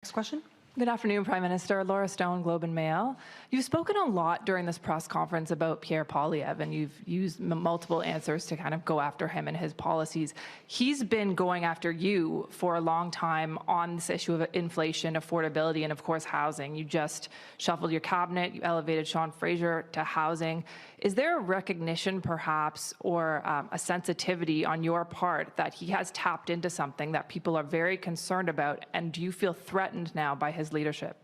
Next question. Good afternoon, Prime Minister. Laura Stone, Globe and Mail. You've spoken a lot during this press conference about Pierre Poilievre, and you've used multiple answers to kind of go after him and his policies. He's been going after you for a long time on this issue of inflation, affordability, and of course housing. You just shuffled your cabinet, you elevated Sean Fraser to housing. Is there a recognition perhaps or a sensitivity on your part that he has tapped into something that people are very concerned about, and do you feel threatened now by his leadership?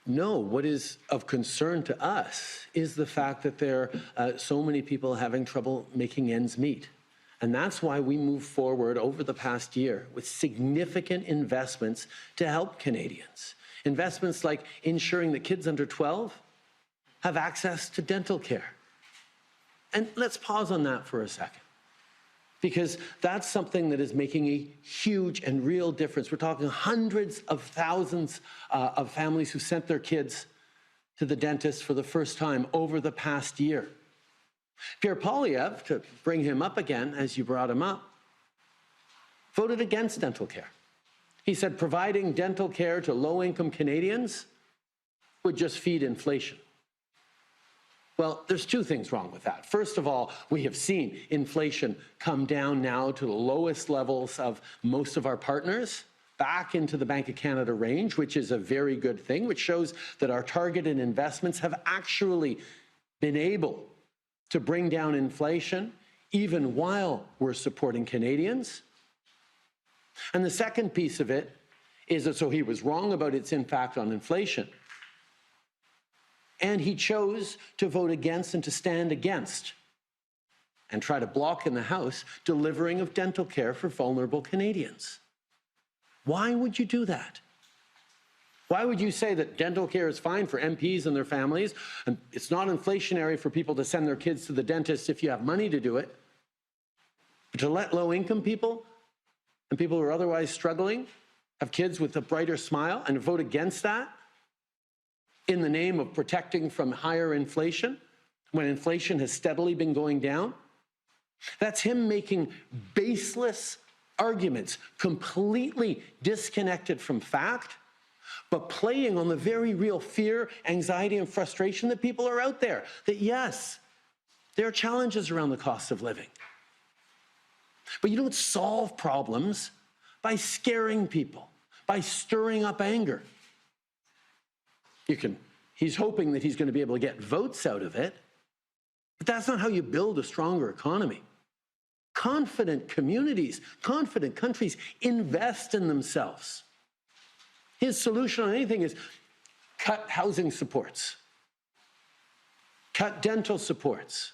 No, what is of concern to us is the fact that there are so many people having trouble making ends meet. And that's why we moved forward over the past year with significant investments to help Canadians. Investments like ensuring that kids under 12 have access to dental care. And let's pause on that for a second, because that's something that is making a huge and real difference. We're talking hundreds of thousands of families who sent their kids to the dentist for the first time over the past year. Pierre Poilievre, to bring him up again, as you brought him up, voted against dental care. He said providing dental care to low-income Canadians would just feed inflation. Well, there's two things wrong with that. First of all, we have seen inflation come down now to the lowest levels of most of our partners, back into the Bank of Canada range, which is a very good thing, which shows that our targeted investments have actually been able to bring down inflation even while we're supporting Canadians. And the second piece of it is that so he was wrong about its impact on inflation. And he chose to vote against and to stand against and try to block in the House delivering of dental care for vulnerable Canadians. Why would you do that? Why would you say that dental care is fine for MPs and their families, and it's not inflationary for people to send their kids to the dentist if you have money to do it, but to let low-income people and people who are otherwise struggling have kids with a brighter smile and vote against that? In the name of protecting from higher inflation, when inflation has steadily been going down? That's him making baseless arguments, completely disconnected from fact, but playing on the very real fear, anxiety, and frustration that people are out there. That yes, there are challenges around the cost of living. But you don't solve problems by scaring people, by stirring up anger. He's hoping that he's going to be able to get votes out of it, but that's not how you build a stronger economy. Confident communities, confident countries invest in themselves. His solution on anything is cut housing supports, cut dental supports,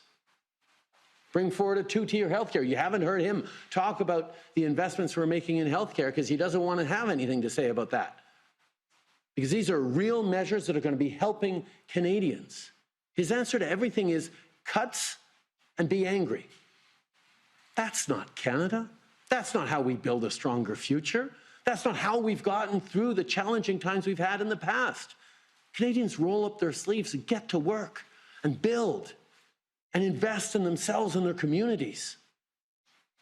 bring forward a two-tier healthcare. You haven't heard him talk about the investments we're making in healthcare because he doesn't want to have anything to say about that. Because these are real measures that are going to be helping Canadians. His answer to everything is cuts and be angry. That's not Canada. That's not how we build a stronger future. That's not how we've gotten through the challenging times we've had in the past. Canadians roll up their sleeves and get to work and build and invest in themselves and their communities.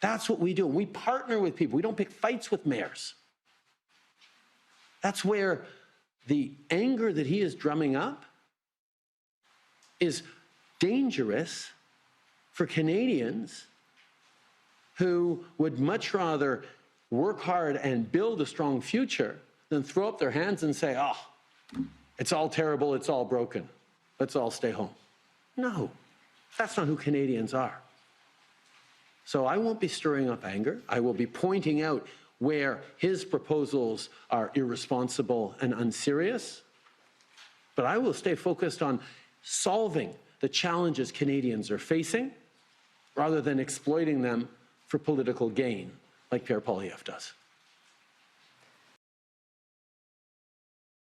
That's what we do. We partner with people. We don't pick fights with mayors. That's where the anger that he is drumming up is dangerous for Canadians who would much rather work hard and build a strong future than throw up their hands and say, oh, it's all terrible, it's all broken, let's all stay home. No, that's not who Canadians are. So I won't be stirring up anger. I will be pointing out where his proposals are irresponsible and unserious, but I will stay focused on solving the challenges Canadians are facing rather than exploiting them for political gain like Pierre Poilievre does.